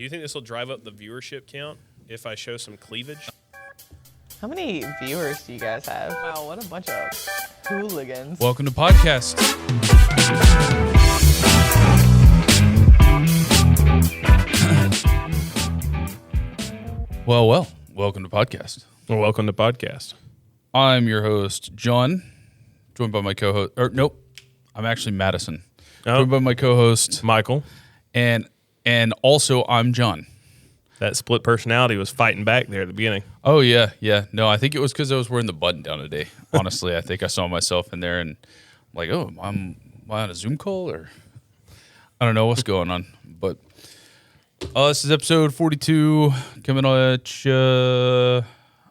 Do you think this will drive up the viewership count if I show some cleavage? How many viewers do you guys have? Wow, what a bunch of hooligans. Welcome to podcast. Well, welcome to podcast. Well, welcome to podcast. I'm your host, John, joined by my co-host, I'm actually Madison. Joined by my co-host, Michael. And also I'm John. That split personality was fighting back there at the beginning. Oh, yeah. No, I think it was because I was wearing the button down today. Honestly, I think I saw myself in there and I'm like, am I on a Zoom call or I don't know what's going on. But this is episode 42 coming at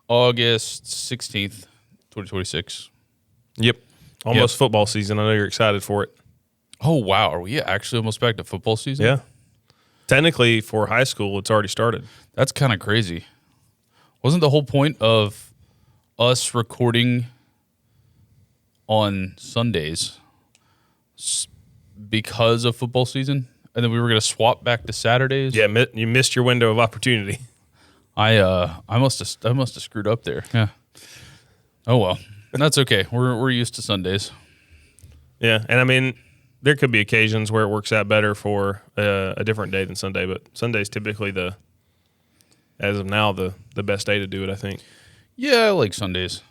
August 16th, 2026. Yep. Almost football season. I know you're excited for it. Oh, wow. Are we actually almost back to football season? Yeah. Technically, for high school, it's already started. That's kind of crazy. Wasn't the whole point of us recording on Sundays because of football season? And then we were going to swap back to Saturdays? Yeah, you missed your window of opportunity. I must have screwed up there. Yeah. Oh, well. That's okay. We're used to Sundays. Yeah, and I mean, there could be occasions where it works out better for a different day than Sunday, but Sunday's typically as of now, the best day to do it, I think. Yeah, I like Sundays.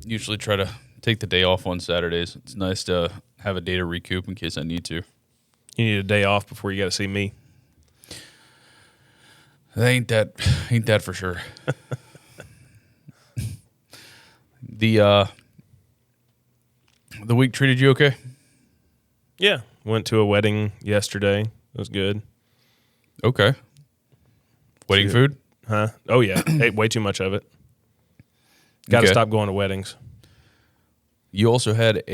Usually try to take the day off on Saturdays. It's nice to have a day to recoup in case I need to. You need a day off before you got to see me. Ain't that for sure. The week treated you okay? Yeah. Went to a wedding yesterday. It was good. Okay. Wedding food? Huh? Oh, yeah. Ate way too much of it. Got to stop going to weddings. You also had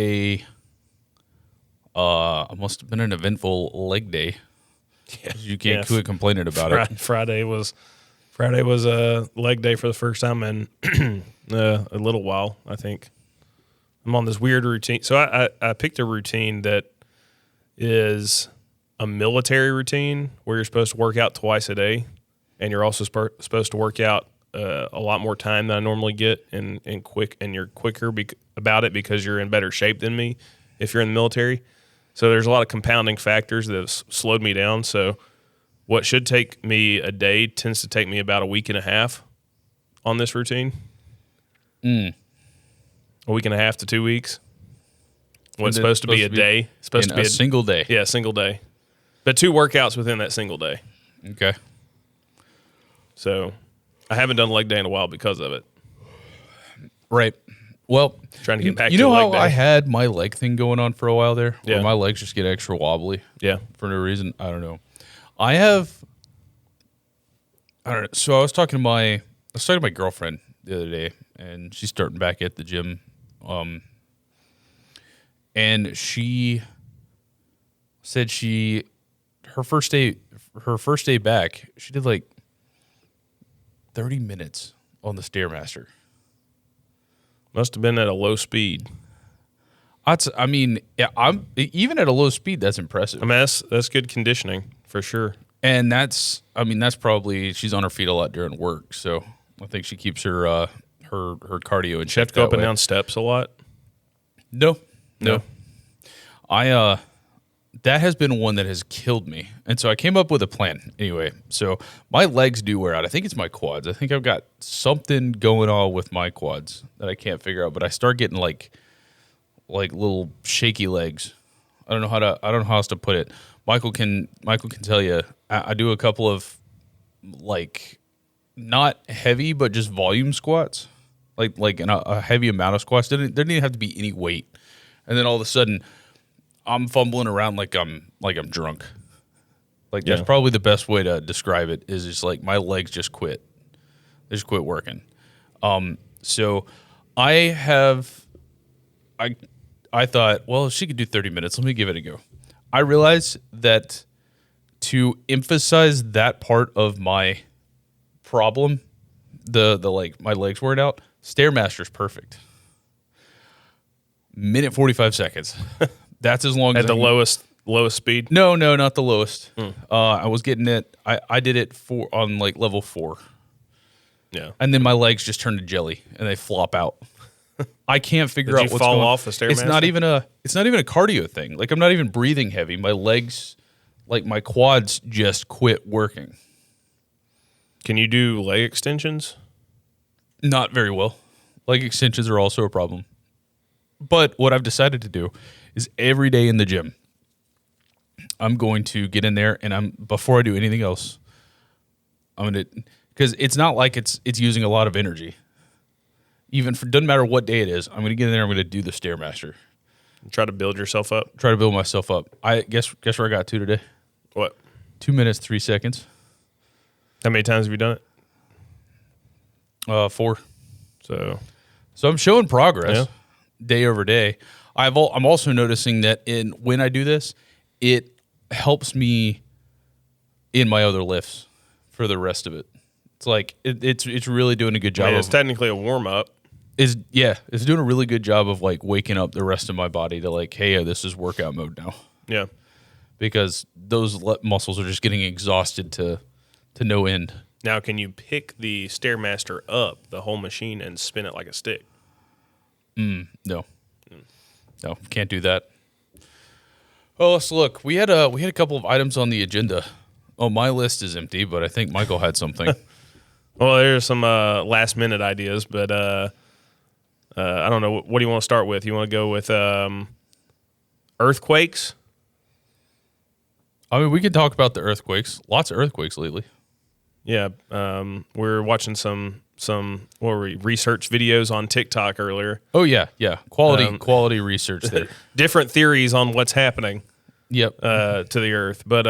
must have been an eventful leg day. Yeah. You can't quit complaining about it. Friday was a leg day for the first time in a little while, I think. I'm on this weird routine. So I picked a routine that is a military routine where you're supposed to work out twice a day, and you're also supposed to work out a lot more time than I normally get, and you're quicker about it because you're in better shape than me if you're in the military. So there's a lot of compounding factors that have slowed me down. So what should take me a day tends to take me about a week and a half on this routine. A week and a half to 2 weeks. What's supposed to be a day. It's supposed to be a single day. Yeah, a single day. But 2 workouts within that single day. Okay. So I haven't done leg day in a while because of it. Right. Well, trying to get back you to know leg how day. I had my leg thing going on for a while there? Yeah. Where my legs just get extra wobbly. Yeah. For no reason. I don't know. So I was talking to my girlfriend the other day, and she's starting back at the gym. And she said her first day back, she did like 30 minutes on the Stairmaster. Must have been at a low speed. I mean, yeah, I'm even at a low speed. That's impressive. I mean, that's good conditioning for sure. And that's probably, she's on her feet a lot during work, so I think she keeps her cardio in check. You have to go up and down steps a lot. No. That has been one that has killed me, and so I came up with a plan. Anyway, so my legs do wear out. I think it's my quads. I think I've got something going on with my quads that I can't figure out. But I start getting like little shaky legs. I don't know how else to put it. Michael can tell you. I do a couple of like not heavy but just volume squats, like a heavy amount of squats. There didn't even have to be any weight, and then all of a sudden I'm fumbling around like I'm drunk. Like that's probably the best way to describe it. Is just like my legs just quit. They just quit working. So I thought, well, if she could do 30 minutes, let me give it a go. I realized that to emphasize that part of my problem, the like my legs wearing out, Stairmaster's perfect. Minute 45 seconds. That's as long as at the lowest lowest speed? No, not the lowest. I was getting it. I did it on like level 4. Yeah. And then my legs just turn to jelly and they flop out. I can't figure out Did you what's fall going on. off the Stairmaster? It's not even a cardio thing. Like I'm not even breathing heavy. My legs, like my quads just quit working. Can you do leg extensions? Not very well. Leg extensions are also a problem. But what I've decided to do is every day in the gym, I'm going to get in there and before I do anything else, because it's not like it's using a lot of energy. Doesn't matter what day it is, I'm going to get in there, I'm going to do the Stairmaster. Try to build yourself up? Try to build myself up. I guess where I got to today? What? 2 minutes, 3 seconds. How many times have you done it? 4. So I'm showing progress Yeah. day over day. I'm also noticing that when I do this, it helps me in my other lifts for the rest of it. It's like it's really doing a good job. it's technically a warm up. It's doing a really good job of like waking up the rest of my body to like, hey, this is workout mode now. Yeah. Because those muscles are just getting exhausted to no end. Now, can you pick the Stairmaster up, the whole machine, and spin it like a stick? No, can't do that. Oh, let's look. We had a couple of items on the agenda. Oh, my list is empty, but I think Michael had something. Well, there's some last minute ideas, but I don't know. What do you want to start with? You want to go with earthquakes? I mean, we could talk about the earthquakes. Lots of earthquakes lately. Yeah, we're watching some research videos on TikTok earlier. Oh yeah. Quality research there. Different theories on what's happening. Yep. To the Earth, but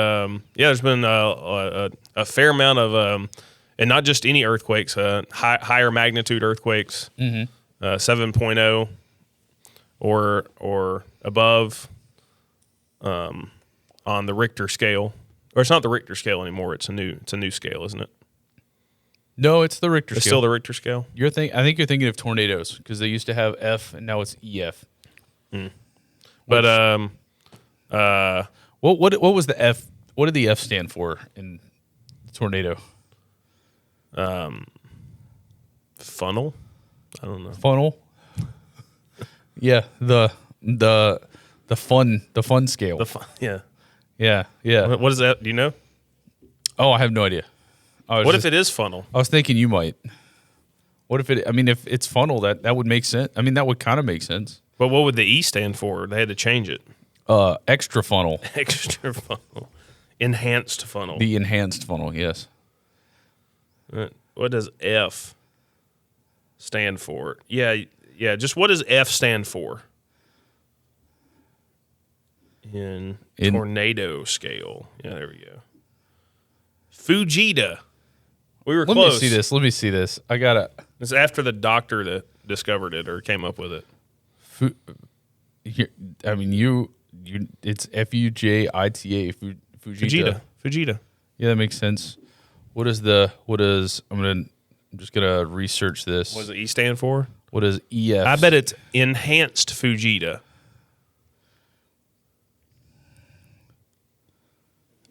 there's been a fair amount of, and not just any earthquakes, higher magnitude earthquakes, 7.0 or above, on the Richter scale. Or it's not the Richter scale anymore. It's a new scale, isn't it? No, it's the Richter It's scale. still the Richter scale. I think you're thinking of tornadoes because they used to have F and now it's EF. But what was the F? What did the F stand for in tornado? funnel? I don't know. Funnel. Yeah, the fun scale. Yeah. Yeah. What is that? Do you know? Oh, I have no idea. What if it is funnel? I was thinking you might. What if it? I mean, if it's funnel, that would make sense. I mean, that would kind of make sense. But what would the E stand for? They had to change it. Extra funnel. Extra funnel. Enhanced funnel. The enhanced funnel. Yes. What does F stand for? Yeah. Just what does F stand for? In tornado scale. Yeah, there we go. Fujita. We were close. Let me see this. I gotta. It's after the doctor that discovered it or came up with it. It's Fujita. Fujita. Yeah, that makes sense. I'm just gonna research this. What does the E stand for? What does EF? I bet it's enhanced Fujita.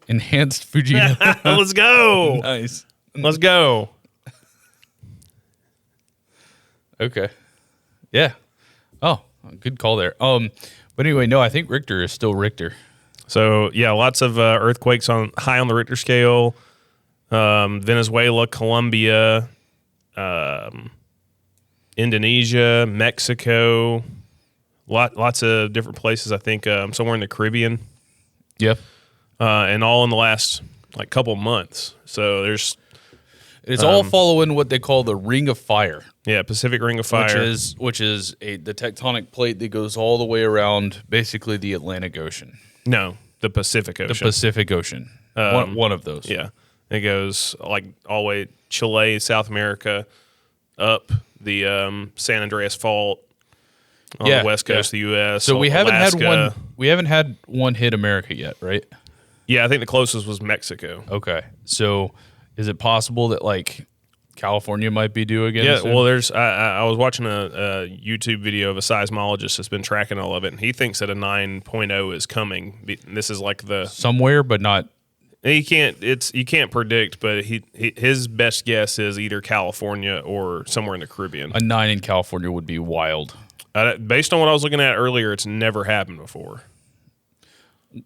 Enhanced Fujita. Let's go. Nice. Let's go. Okay. Yeah. Oh, good call there. But anyway, no, I think Richter is still Richter. So yeah, lots of earthquakes high on the Richter scale. Venezuela, Colombia, Indonesia, Mexico, lots of different places. I think somewhere in the Caribbean. Yep. And all in the last couple months. So it's all following what they call the Ring of Fire. Yeah, Pacific Ring of Fire, which is the tectonic plate that goes all the way around basically the Atlantic Ocean. No, the Pacific Ocean. The Pacific Ocean. One of those. Yeah, it goes all the way Chile, South America, up the San Andreas Fault on the west coast of the U.S. So we haven't Alaska. had one. We haven't had one hit America yet, right? Yeah, I think the closest was Mexico. Okay, so is it possible that California might be due again. Yeah, soon. well, I was watching a YouTube video of a seismologist that's been tracking all of it, and he thinks that a 9.0 is coming. This is like somewhere, but not. You can't predict, but his best guess is either California or somewhere in the Caribbean. A 9 in California would be wild. Based on what I was looking at earlier, it's never happened before.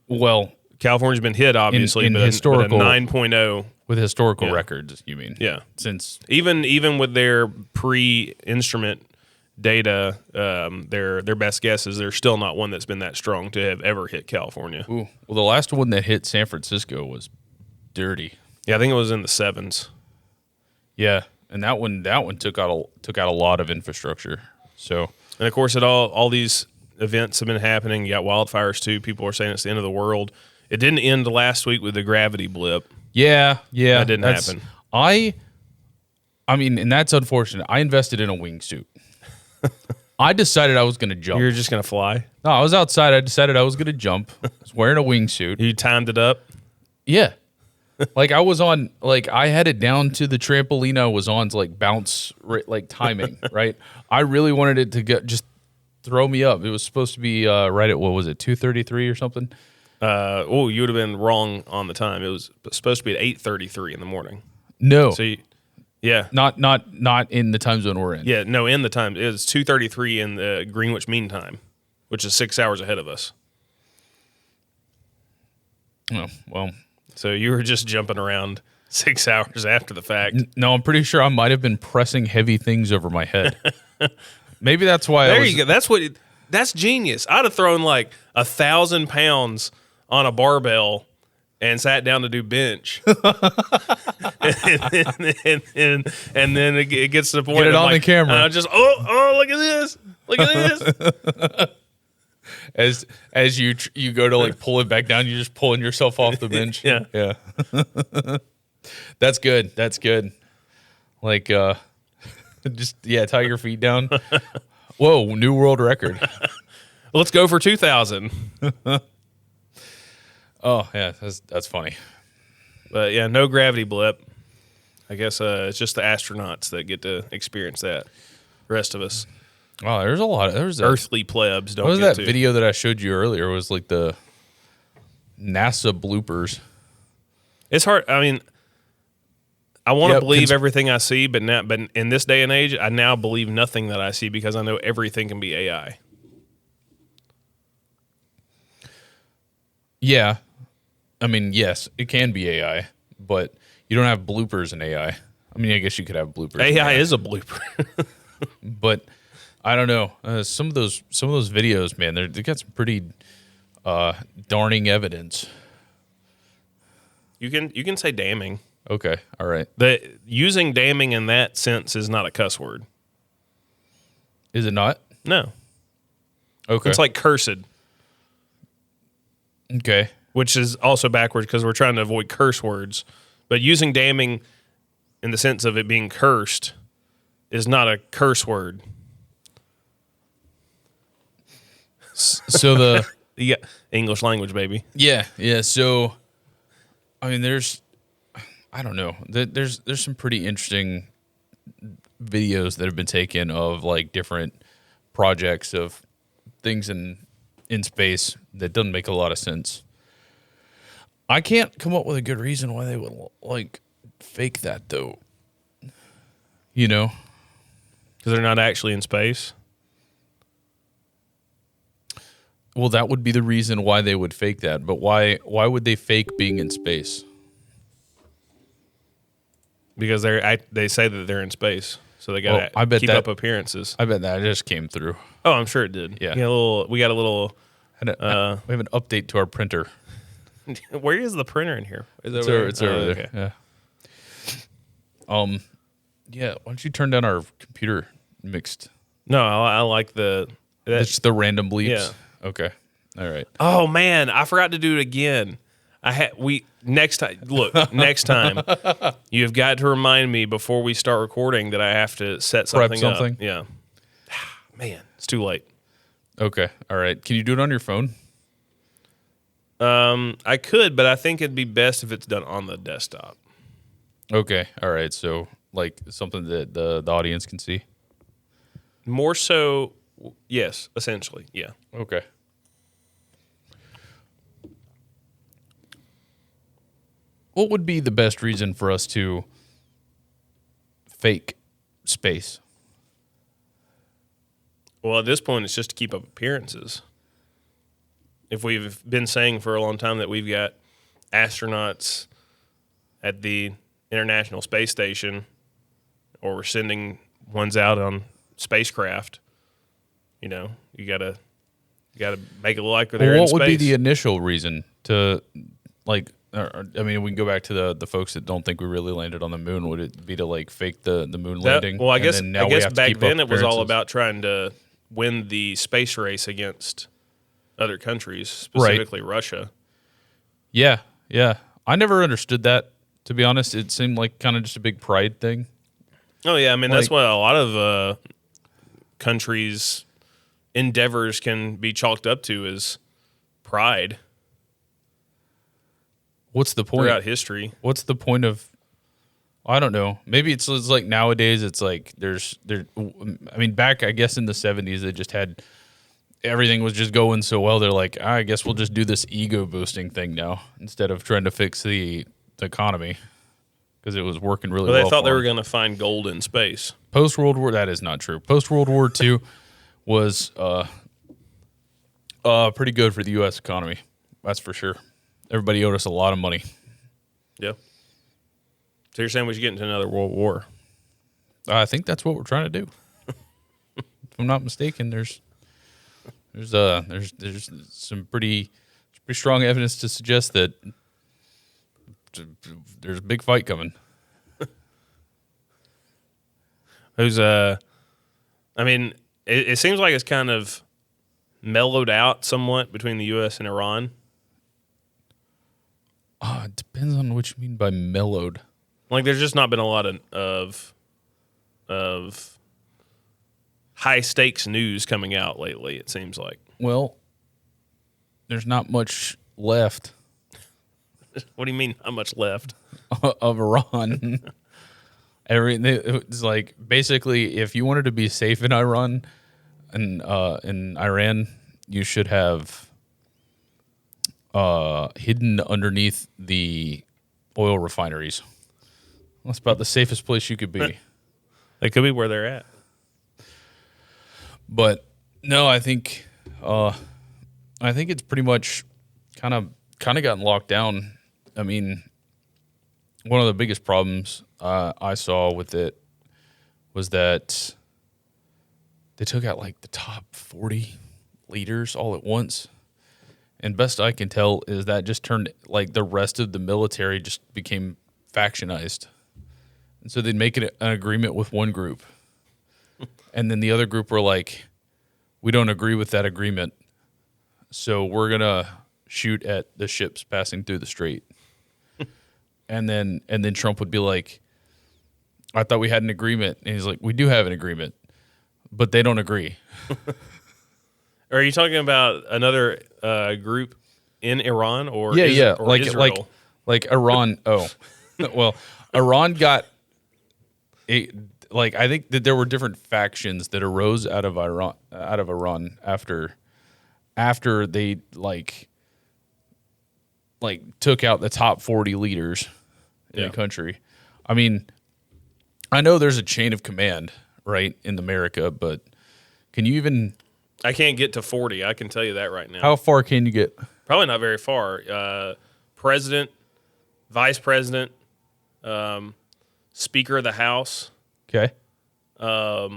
Well, California's been hit, obviously, in but historical a 9.0. With historical records, you mean? Yeah. Since even with their pre-instrument data, their best guess is there's still not one that's been that strong to have ever hit California. well, the last one that hit San Francisco was dirty. Yeah, I think it was in the 7s. Yeah, and that one took out a lot of infrastructure. So, and of course, all these events have been happening. You got wildfires too. People are saying it's the end of the world. It didn't end last week with the gravity blip. Yeah, that didn't happen. I mean, and that's unfortunate. I invested in a wingsuit. I decided I was going to jump. You're just going to fly? No, I was outside. I decided I was going to jump. I was wearing a wingsuit. You timed it up? Yeah. Like I was on, like I had it down to the trampoline I was on to like bounce, like timing, right? I really wanted it to just throw me up. It was supposed to be right at, what was it, 2:33 or something? You would have been wrong on the time. It was supposed to be at 8:33 in the morning. No. So yeah. Not in the time zone we're in. Yeah, no, in the time. It was 2:33 in the Greenwich Mean Time, which is 6 hours ahead of us. Oh, well. So you were just jumping around 6 hours after the fact. No, I'm pretty sure I might have been pressing heavy things over my head. Maybe that's why You go. That's genius. I'd have thrown like 1,000 pounds on a barbell and sat down to do bench. and then it gets to the point. Get it of on the camera. And I just, look at this. Look at this. As you go to like pull it back down, you're just pulling yourself off the bench. Yeah. That's good. That's good. Like just tie your feet down. Whoa, new world record. Let's go for 2,000. Oh, yeah, that's funny. But yeah, no gravity blip. I guess it's just the astronauts that get to experience that. The rest of us, Wow, there's a lot. There's earthly plebs don't What was get that to. video that I showed you earlier? Was like the NASA bloopers. It's hard. I mean, I want to Yep, believe everything I see, but in this day and age, I now believe nothing that I see because I know everything can be AI. Yeah, I mean, yes, it can be AI, but you don't have bloopers in AI. I mean, I guess you could have bloopers. AI is a blooper. But I don't know. Some of those videos, man, they got some pretty darning evidence. You can say damning. Okay, all right. Using damning in that sense is not a cuss word. Is it not? No, Okay. it's like cursed, okay. which is also backwards because we're trying to avoid curse words. But using damning in the sense of it being cursed is not a curse word. So Yeah, English language, baby. yeah. So, I mean, I don't know. There's some pretty interesting videos that have been taken of like different projects of things in space that doesn't make a lot of sense. I can't come up with a good reason why they would like fake that though. You know, Because they're not actually in space. well, that would be the reason why they would fake that. But why would they fake being in space? Because they say that they're in space, so they got I to bet keep that- up appearances. I bet that just came through. Oh, I'm sure it did. Yeah. We got a little. We have an update to our printer. Where is the printer in here? Is it It's over over, it's there? over Oh, there. okay. Yeah. Yeah. Why don't you turn down our computer mixed? No, I like the. It's the random bleeps. Yeah. Okay. All right. Oh man, I forgot to do it again. Next time. Look, next time you've got to remind me before we start recording that I have to set something up. something? Yeah. Man, it's too late. Okay. All right. Can you do it on your phone? I could, but I think it'd be best if it's done on the desktop. Okay. All right. So like something that the audience can see? More so, yes, essentially, yeah. Okay. What would be the best reason for us to fake space? Well, at this point, it's just to keep up appearances. If we've been saying for a long time that we've got astronauts at the International Space Station, or we're sending ones out on spacecraft, you gotta make it look like they're in What space. would be the initial reason to, like? I mean, we can go back to the folks that don't think we really landed on the moon. Would it be to like fake the moon landing? Well, I guess and then now we have to back keep then up it was all appearances? about trying to win the space race against other countries, specifically Russia. Yeah. I never understood that, to be honest. It seemed like kind of just a big pride thing. Oh yeah, I mean that's Like- what a lot of countries' endeavors can be chalked up to is pride What's the point? throughout history. What's the point of? I don't know. Maybe it's like nowadays. It's like I mean, back I guess in the 70s, they just had everything was just going so well. They're like, I guess we'll just do this ego boosting thing now instead of trying to fix the economy because it was working really well. They thought for they were them. going to find gold in space. Post World War. That is not true. Post World War II was pretty good for the U.S. economy. That's for sure. Everybody owed us a lot of money. Yeah. So you're saying we should get into another world war? I think that's what we're trying to do. If I'm not mistaken, there's some pretty strong evidence to suggest that there's a big fight coming. I mean, it seems like it's kind of mellowed out somewhat between the U.S. and Iran. It depends on what you mean by mellowed. Like, there's just not been a lot of high stakes news coming out lately. It seems like. Well, there's not much left What do you mean? How much left? of Iran. It's like basically, if you wanted to be safe in Iran and in Iran, you should have hidden underneath the oil refineries. That's about the safest place you could be. That could be where they're at. But no, I think it's pretty much kind of gotten locked down. I mean, one of the biggest problems I saw with it was that they took out like the top 40 leaders all at once. And best I can tell is that just turned like the rest of the military just became factionized. And so they'd make an agreement with one group. And then the other group were like, we don't agree with that agreement. So we're going to shoot at the ships passing through the strait. And then Trump would be like, I thought we had an agreement. And he's like, we do have an agreement, but they don't agree. Are you talking about another group in Iran or Yeah. or Like Israel? like Iran. Oh, well, Iran got I think that there were different factions that arose out of Iran after they like took out the top 40 leaders in the country. I mean, I know there's a chain of command right in America, but can you even? I can't get to 40. I can tell you that right now. How far can you get? Probably not very far. President, vice president, Speaker of the House. Okay. Yeah,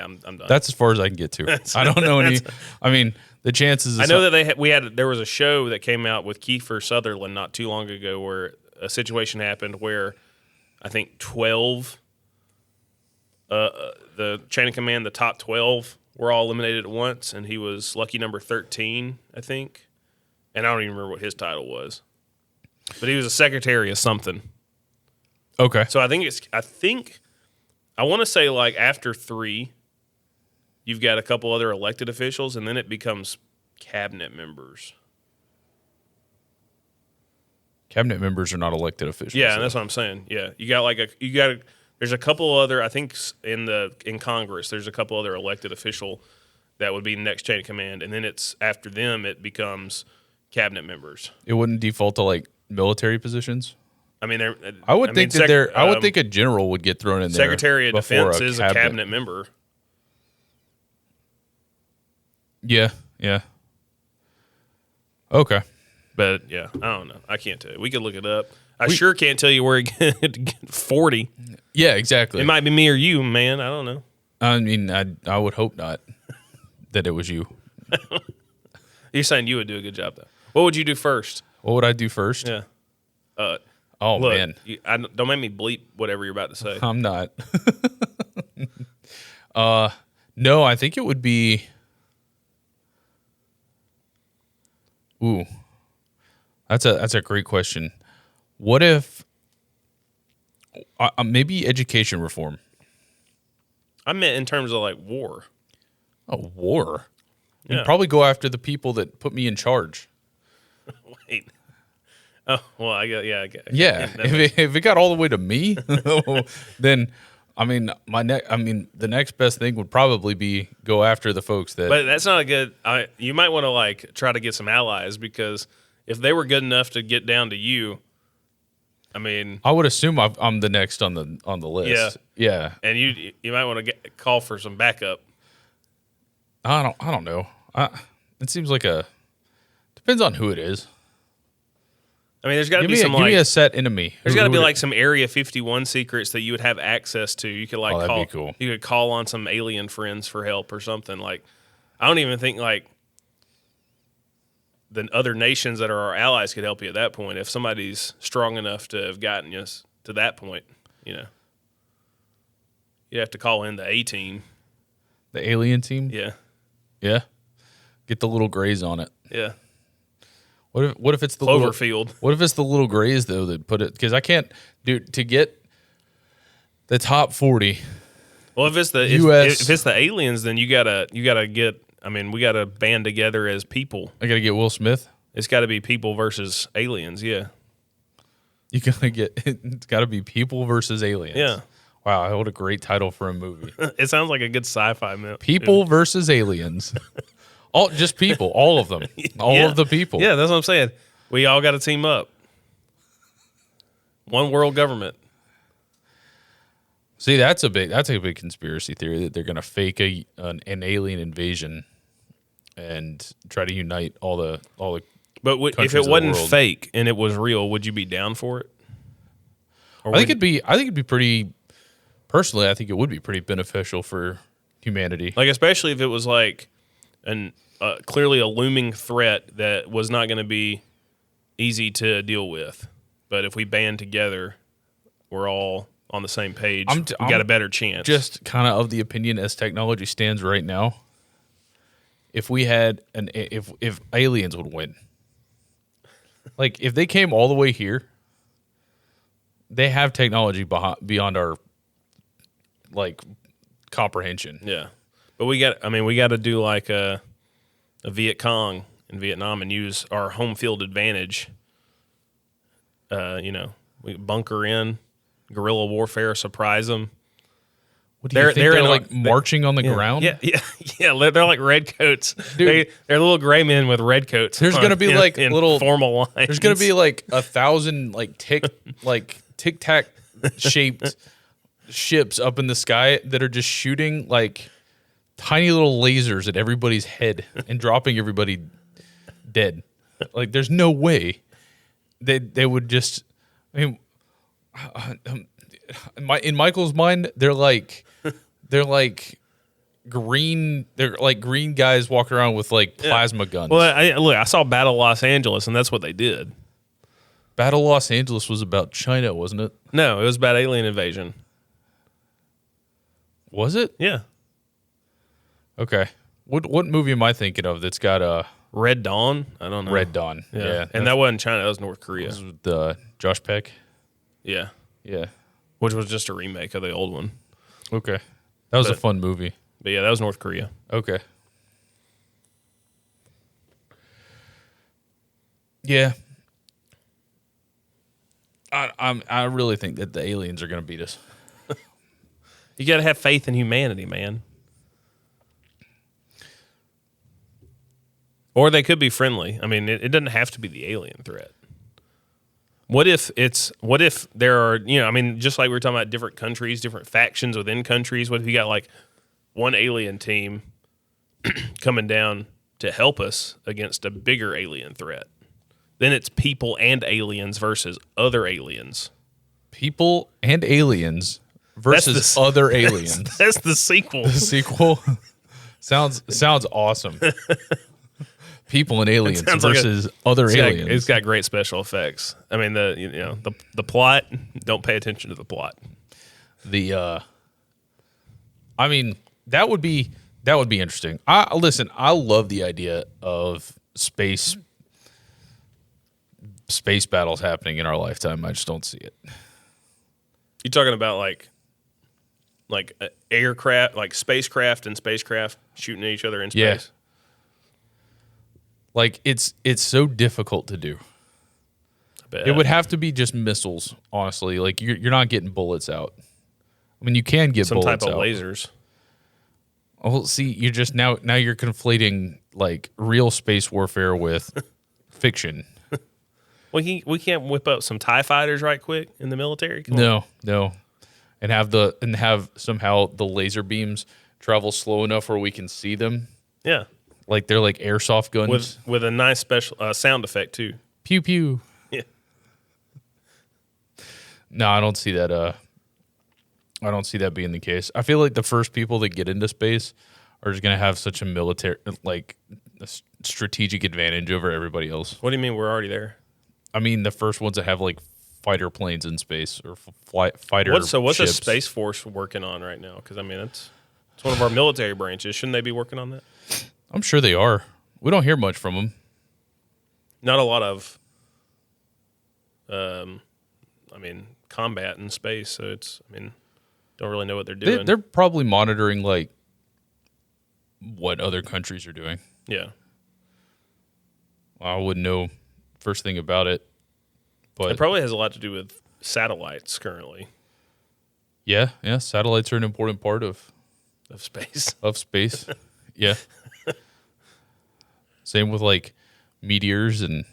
I'm done. That's as far as I can get to. I don't know any. I mean, the chances. I know that there was a show that came out with Kiefer Sutherland not too long ago where a situation happened where I think 12, the chain of command, the top 12 were all eliminated at once, and he was lucky number 13, I think. And I don't even remember what his title was, but he was a secretary of something. Okay. So I want to say like after 3, you've got a couple other elected officials, and then it becomes cabinet members. Cabinet members are not elected officials. Yeah, so. that's what I'm saying. Yeah, there's a couple other, I think in Congress, there's a couple other elected official that would be next chain of command, and then it's after them it becomes cabinet members. It wouldn't default to like military positions. I mean, I would think a general would get thrown in there. Secretary of Defense is a cabinet member. Yeah, yeah. Okay. But yeah, I don't know. I can't tell you. We could look it up. I sure can't tell you where he get 40. Yeah, exactly. It might be me or you, man. I don't know. I mean, I would hope not that it was you. You're saying you would do a good job, though. What would you do first? What would I do first? Yeah. Look, man. Don't make me bleep whatever you're about to say. I'm not. No, I think it would be. Ooh, that's a great question. What if maybe education reform? I meant in terms of like war. Oh, war. Yeah. You'd probably go after the people that put me in charge. Wait. Oh, well, I guess. Yeah. If it got all the way to me, then I mean, the next best thing would probably be go after the folks that. But that's not a good. You might want to like try to get some allies, because if they were good enough to get down to you, I mean, I would assume I'm the next on the list. Yeah. And you might want to call for some backup. I don't know. It seems like depends on who it is. I mean, there's got to be give me a set enemy. There's got to be like some Area 51 secrets that you would have access to. You could like that'd be cool. You could call on some alien friends for help or something. Like, I don't even think like the other nations that are our allies could help you at that point. If somebody's strong enough to have gotten us to that point, you'd have to call in the A team, the alien team. Yeah. Get the little grays on it. Yeah. What if it's the Cloverfield? What if it's the little grays though that put it? Because I can't to get the top 40. Well, if it's the US, if it's the aliens, then you gotta get. I mean, we gotta band together as people. I gotta get Will Smith. It's got to be people versus aliens. Yeah. You gotta get. It's got to be people versus aliens. Yeah. Wow, what a great title for a movie. It sounds like a good sci-fi movie. People versus aliens. Just people, all of them, all of the people. Yeah, that's what I'm saying. We all got to team up. One world government. See, that's a big conspiracy theory that they're going to fake an alien invasion and try to unite all the. But if it wasn't fake and it was real, would you be down for it? I think it'd be pretty. Personally, I think it would be pretty beneficial for humanity. Like, especially if it was like clearly a looming threat that was not going to be easy to deal with. But if we band together, we're all on the same page. We got a better chance. Just kind of the opinion as technology stands right now. If we had if aliens would win, like if they came all the way here, they have technology beyond our like comprehension. Yeah. But we got to do like a Viet Cong in Vietnam and use our home field advantage. We bunker in, guerrilla warfare, surprise them. What do you think they're like marching on the ground? Yeah. They're like red coats. Dude, they're little gray men with red coats. There's gonna be like little formal lines. There's gonna be like 1,000 like tic tac shaped ships up in the sky that are just shooting like tiny little lasers at everybody's head and dropping everybody dead. Like, there's no way they would just. I mean, in Michael's mind, they're like green. They're like green guys walking around with like plasma guns. Well, I saw Battle Los Angeles, and that's what they did. Battle Los Angeles was about China, wasn't it? No, it was about alien invasion. Was it? Yeah. Okay. What movie am I thinking of that's got Red Dawn? I don't know. Red Dawn. Yeah. And that wasn't China. That was North Korea. This was with Josh Peck. Yeah. Yeah. Which was just a remake of the old one. Okay. That was a fun movie. But yeah, that was North Korea. Okay. Yeah. I really think that the aliens are going to beat us. You got to have faith in humanity, man. Or they could be friendly. I mean, it doesn't have to be the alien threat. What if there are, I mean, just like we were talking about different countries, different factions within countries. What if you got like one alien team coming down to help us against a bigger alien threat? Then it's people and aliens versus other aliens. People and aliens versus other aliens. That's the sequel. The sequel sounds awesome. People and aliens versus other aliens. It's got great special effects. I mean, the plot. Don't pay attention to the plot. I mean, that would be interesting. I love the idea of space battles happening in our lifetime. I just don't see it. You talking about like aircraft, like spacecraft and spacecraft shooting at each other in space? Yeah. Like it's so difficult to do. I bet. It would have to be just missiles, honestly. Like you're not getting bullets out. I mean, you can get some bullets type of out. lasers. Oh, see, you're just now you're conflating like real space warfare with fiction. We can't whip up some TIE fighters right quick in the military. Come on. No, and have somehow the laser beams travel slow enough where we can see them. Yeah, like they're like airsoft guns with a nice special sound effect too. Pew pew. Yeah. No, I don't see that. I don't see that being the case. I feel like the first people that get into space are just going to have such a military, like, a strategic advantage over everybody else. What do you mean we're already there? I mean, the first ones that have like fighter planes in space or fighter. What's the ships. Space Force working on right now? Because I mean, it's one of our military branches. Shouldn't they be working on that? I'm sure they are. We don't hear much from them. Not a lot of, combat in space. So don't really know what they're doing. They're probably monitoring like what other countries are doing. Yeah. I wouldn't know first thing about it, but It probably has a lot to do with satellites currently yeah, satellites are an important part of space. space. Yeah. Same with like meteors and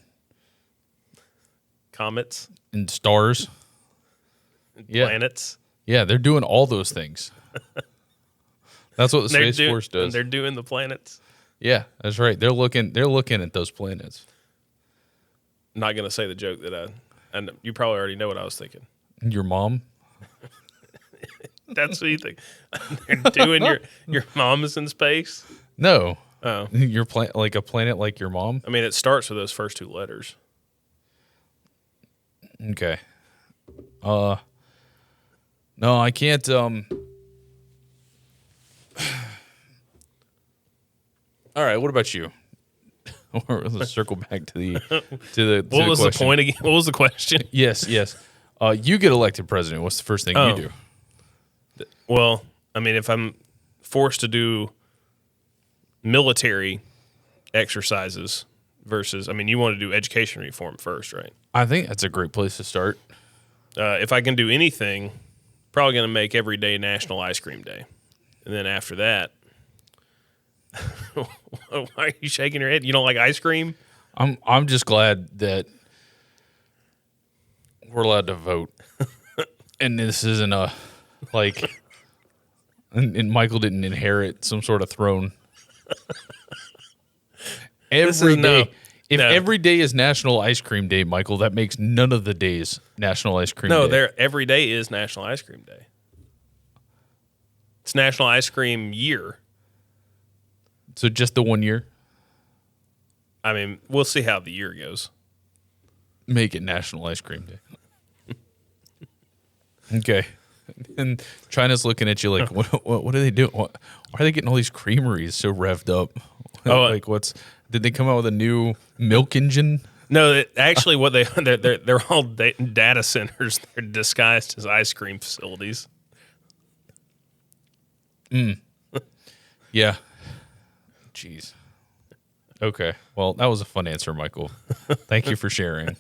Comets, stars. Yeah. planets. Yeah, they're doing all those things. That's what the Space Force does. And they're doing the planets. Yeah, that's right. They're looking at those planets. I'm not gonna say the joke and you probably already know what I was thinking. Your mom? That's what you think. They're doing your mom is in space. No. Oh, Your like a planet like your mom? I mean, it starts with those first two letters. Okay. No, I can't. All right. What about you? Let's circle back to the What was the question. point again? What was the question? Yes. You get elected president. What's the first thing you do? Well, I mean, if I'm forced to do military exercises versus, I mean, you want to do education reform first, right? I think that's a great place to start. If I can do anything, probably going to make every day National Ice Cream Day. And then after that, why are you shaking your head? You don't like ice cream? I'm just glad that we're allowed to vote, and this isn't a like, and Michael didn't inherit some sort of throne. Every day, if every day is National Ice Cream Day, Michael, that makes none of the days National Ice Cream Day. No, every day is National Ice Cream Day. It's National Ice Cream Year. So just the 1 year? I mean, we'll see how the year goes. Make it National Ice Cream Day. Okay. And China's looking at you like, what are they doing? Why are they getting all these creameries so revved up? Like, did they come out with a new milk engine? No, actually, what they're all data centers. They're disguised as ice cream facilities. Yeah. Jeez. Okay. Well, that was a fun answer, Michael. Thank you for sharing.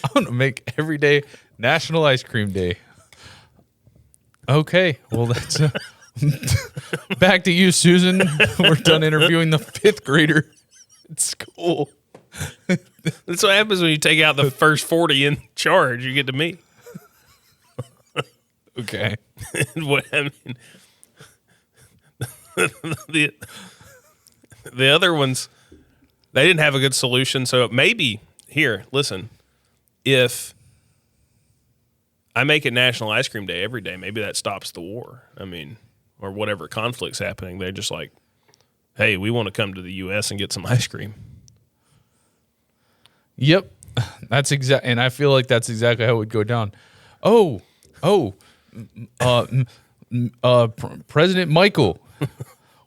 I'm gonna make every day National Ice Cream Day. Okay, well that's back to you, Susan. We're done interviewing the 5th grader at school. That's what happens when you take out the first 40 in charge. You get to me. Okay. What I mean, the other ones, they didn't have a good solution. So maybe here, listen, if I make it National Ice Cream Day every day, maybe that stops the war. I mean, or whatever conflict's happening. They're just like, hey, we want to come to the U.S. and get some ice cream. Yep, that's exact, and I feel like that's exactly how it would go down. President Michael,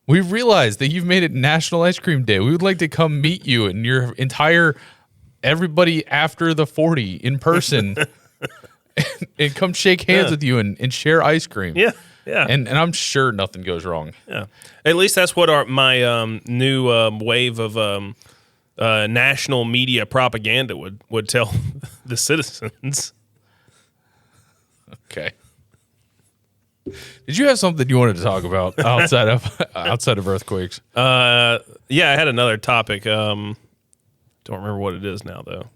we realized that you've made it National Ice Cream Day. We would like to come meet you and your entire everybody after the 40 in person, and come shake hands with you and share ice cream. Yeah, yeah, and I'm sure nothing goes wrong. yeah. At least that's what my new wave of national media propaganda would tell the citizens. Okay. Did you have something you wanted to talk about outside of earthquakes? Yeah, I had another topic. Don't remember what it is now though.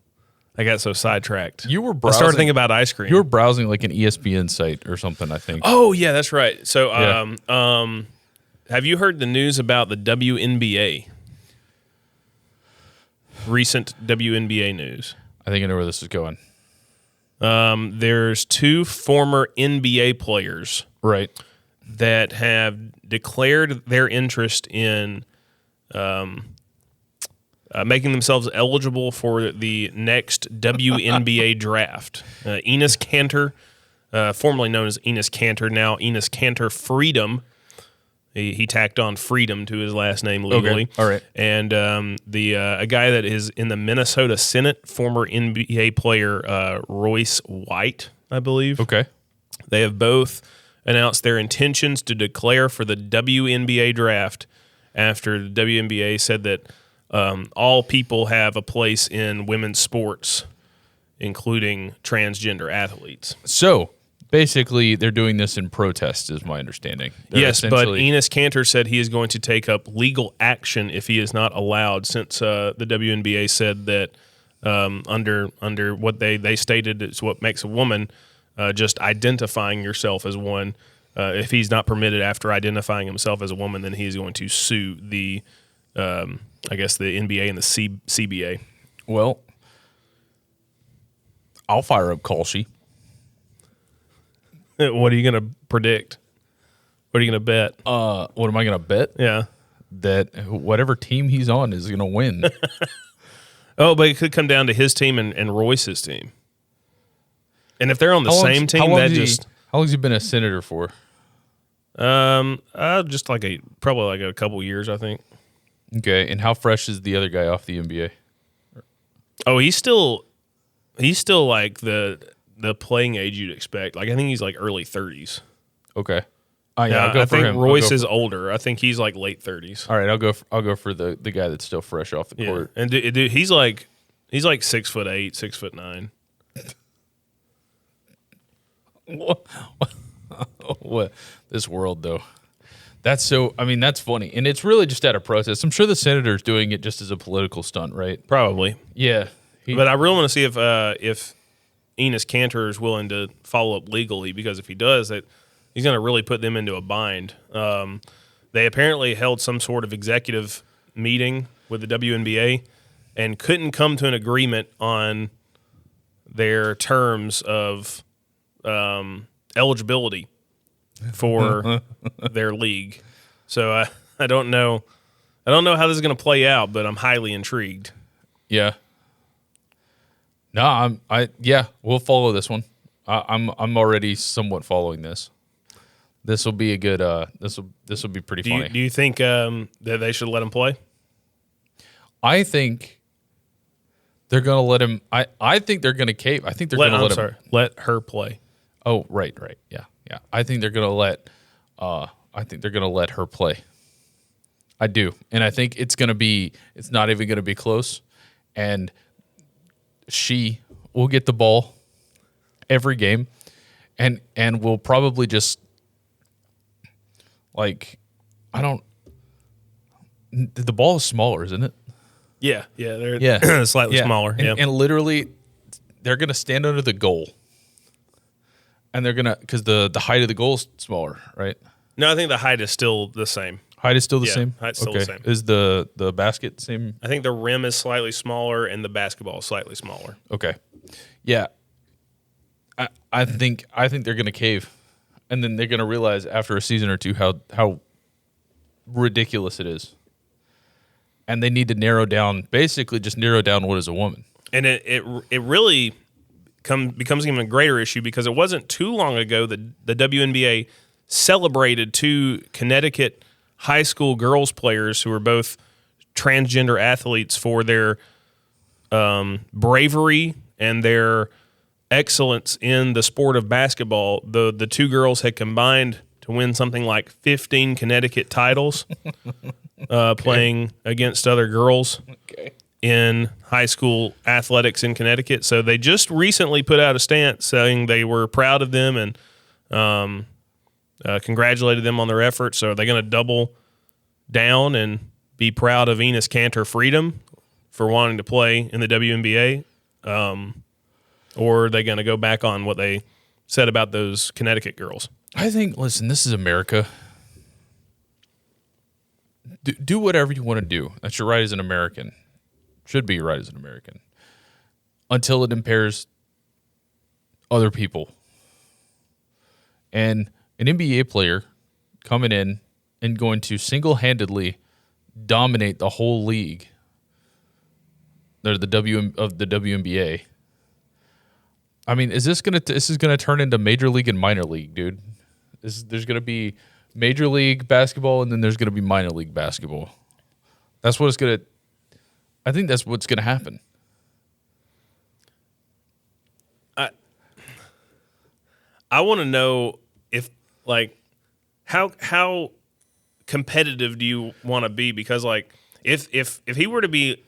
I got so sidetracked. You were I browsing. started thinking about ice cream. You were browsing like an ESPN site or something, I think. Oh yeah, that's right. So Yeah. have you heard the news about the WNBA? Recent WNBA news. I think I know where this is going. There's 2 former NBA players Right. that have declared their interest in making themselves eligible for the next WNBA draft. Enes Kanter, formerly known as Enes Kanter, now Enes Kanter Freedom. He tacked on freedom to his last name legally. Okay. All right. And a guy that is in the Minnesota Senate, former NBA player Royce White, I believe. Okay. They have both announced their intentions to declare for the WNBA draft after the WNBA said that all people have a place in women's sports, including transgender athletes. So basically, they're doing this in protest, is my understanding. They're Yes, but Enes Kanter said he is going to take up legal action if he is not allowed, since the WNBA said that under what they stated is what makes a woman, just identifying yourself as one. If he's not permitted after identifying himself as a woman, then he's going to sue the, I guess, the NBA and the CBA. Well, I'll fire up Kalshi. What are you going to predict? What are you going to bet? What am I going to bet? Yeah. That whatever team he's on is going to win. Oh, but it could come down to his team and Royce's team. And if they're on the same team, that just... How long has he been a senator for? Just probably like a couple years, I think. Okay, and how fresh is the other guy off the NBA? Oh, he's still like the playing age you'd expect. Like I think he's like early 30s. Okay. Yeah, I'll go I for think him. Royce is older. I think he's like late 30s. All right, I'll go for the guy that's still fresh off the court. And dude, he's like 6'8", 6'9". What this world though? That's so. I mean, that's funny, and it's really just out of protest. I'm sure the senator's doing it just as a political stunt, right? Probably. Yeah, But I really want to see if Enes Kanter is willing to follow up legally, because if he does, that he's going to really put them into a bind. They apparently held some sort of executive meeting with the WNBA and couldn't come to an agreement on their terms of eligibility for their league. So I don't know. I don't know how this is going to play out, but I'm highly intrigued. Yeah. No, we'll follow this one. I'm already somewhat following this. This will be a good. This will be pretty funny. Do you think that they should let him play? I think they're gonna let him. I think they're gonna cave. I think they're gonna let him. Let her play. Oh, right, yeah. I think they're gonna let. I think they're gonna let her play. I do, and I think it's gonna be. It's not even gonna be close, and she will get the ball every game, and will probably just like the ball is smaller, isn't it? Yeah, they're slightly smaller. And literally, they're gonna stand under the goal, and they're gonna because the height of the goal is smaller, right? No, I think the height is still the same. Height is still the same. Height's still the same. Is the basket the same? I think the rim is slightly smaller and the basketball is slightly smaller. Okay, yeah. I think they're gonna cave, and then they're gonna realize after a season or two how ridiculous it is, and they need to narrow down what is a woman. And it really becomes even a greater issue because it wasn't too long ago that the WNBA celebrated 2 Connecticut high school girls players who were both transgender athletes for their bravery and their excellence in the sport of basketball. The 2 girls had combined to win something like 15 Connecticut titles playing against other girls in high school athletics in Connecticut. So they just recently put out a stance saying they were proud of them and congratulated them on their efforts. So are they going to double down and be proud of Enos Kanter Freedom for wanting to play in the WNBA? Or are they going to go back on what they said about those Connecticut girls? I think, listen, this is America. Do whatever you want to do. That's your right as an American. Should be your right as an American. Until it impairs other people. And an NBA player coming in and going to single-handedly dominate the whole league, the WNBA. I mean, this is gonna turn into Major League and Minor League, dude? There's gonna be Major League basketball and then there's gonna be Minor League basketball. I think that's what's gonna happen. I want to know if how competitive do you want to be? Because if he were to be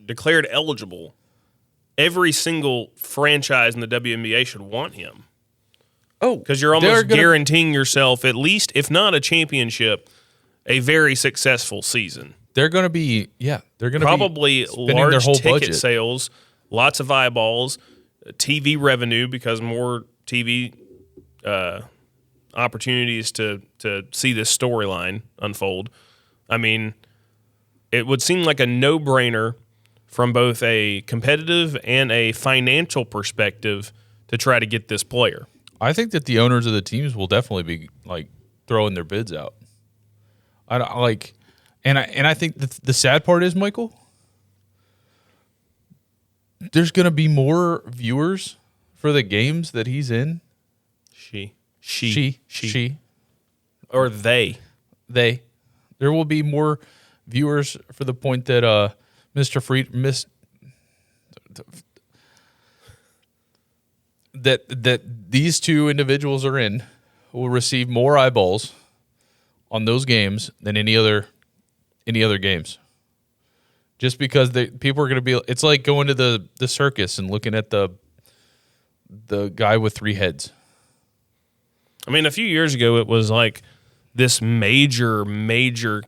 declared eligible, every single franchise in the WNBA should want him. Oh, because you're almost guaranteeing yourself at least, if not a championship, a very successful season. They're going to be probably spending large their whole ticket budget. sales, lots of eyeballs, TV revenue because more TV opportunities to see this storyline unfold. I mean, it would seem like a no-brainer from both a competitive and a financial perspective to try to get this player. I think that the owners of the teams will definitely be throwing their bids out. And I think the sad part is, Michael, there's going to be more viewers for the games that he's in. She. Or they. There will be more viewers for the point that that these 2 individuals are in will receive more eyeballs on those games than any other games. Just because people are going to be, it's like going to the circus and looking at the guy with 3 heads. I mean, a few years ago, it was like this major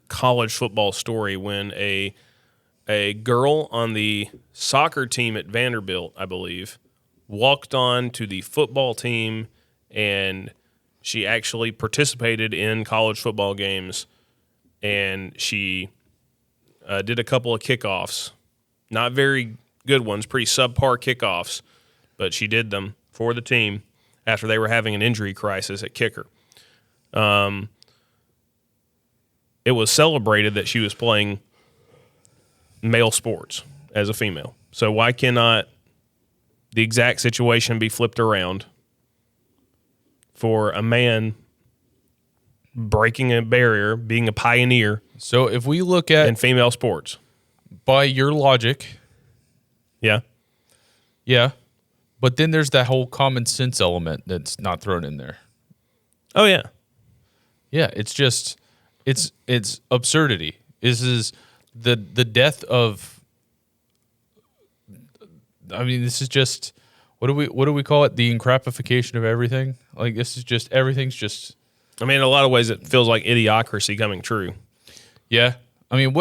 college football story when a girl on the soccer team at Vanderbilt, I believe, walked on to the football team, and she actually participated in college football games, and she did a couple of kickoffs. Not very good ones, pretty subpar kickoffs, but she did them for the team after they were having an injury crisis at kicker. It was celebrated that she was playing male sports as a female. So why cannot the exact situation be flipped around for a man breaking a barrier, being a pioneer? So if we look at in female sports, by your logic, yeah, but then there's that whole common sense element that's not thrown in there. Oh yeah, it's just it's absurdity. This is the death of I mean, this is just what do we call it? The encrapification of everything. Like this is just everything's just. I mean, in a lot of ways, it feels like idiocracy coming true. Yeah, I mean,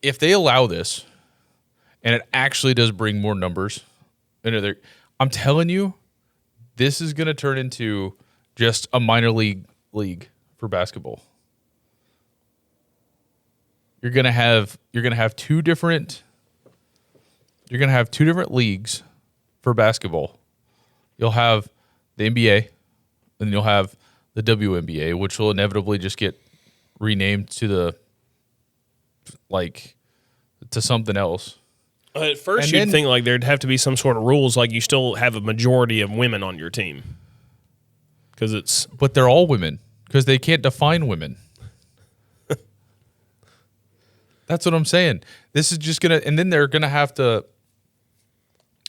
if they allow this, and it actually does bring more numbers, I'm telling you, this is going to turn into just a minor league for basketball. You're gonna have two different leagues for basketball. You'll have the NBA, and you'll have the WNBA, which will inevitably just get renamed to something else. At first, you'd think like there'd have to be some sort of rules, like you still have a majority of women on your team, but they're all women because they can't define women. That's what I'm saying. This is just and then they're gonna have to.